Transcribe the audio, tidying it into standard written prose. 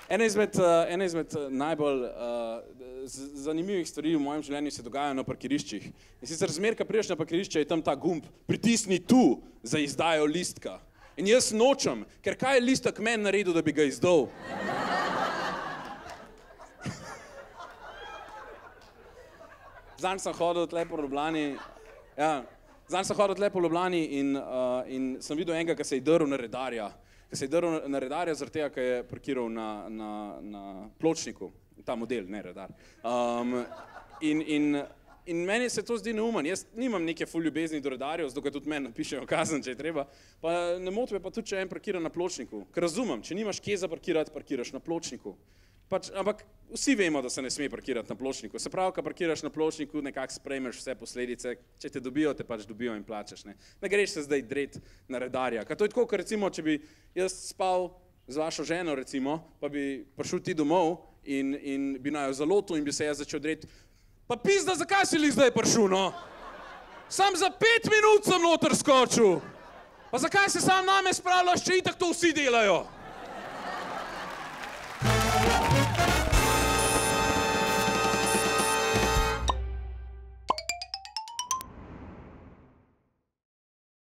Ena izmed najbolj zanimivih stvari v mojem življenju se dogaja na parkiriščih. In sicer zmeraj, ko prideš na parkirišče, je tam ta gumb, pritisni tu za izdajo listka. In jaz nočem, ker kaj je listek meni naredil, da bi ga izdal? Zanj sem hodil tle po Ljubljani, in sem videl enega, ki se je drl na redarja. Zaradi tega, ker je parkiral na pločniku, ta model, ne redar. In meni se to zdi neumen. Jaz nimam neke ful ljubezni do redarjev, zato tudi meni napišejo kazen, če je treba. Pa ne moti me pa tudi, če en parkira na pločniku. Ker razumem, če nimaš kje zaparkirati, parkiraš na pločniku. Ampak vsi vemo, da se ne sme parkirati na pločniku. Se pravi, ko parkiraš na pločniku, nekako sprejmeš vse posledice. Če te dobijo, te pač dobijo in plačaš. Ne greš se zdaj dret na redarja. Ker to je tako, ker recimo, če bi jaz spal z vašo ženo, recimo, pa bi prišel ti domov in bi naju zalotil in bi se jaz začel dreti. Pa pizda, zakaj si li zdaj prišel, no? Sam za 5 minut sem noter skočil. Pa zakaj se sam name spravljaš, če itak to vsi delajo?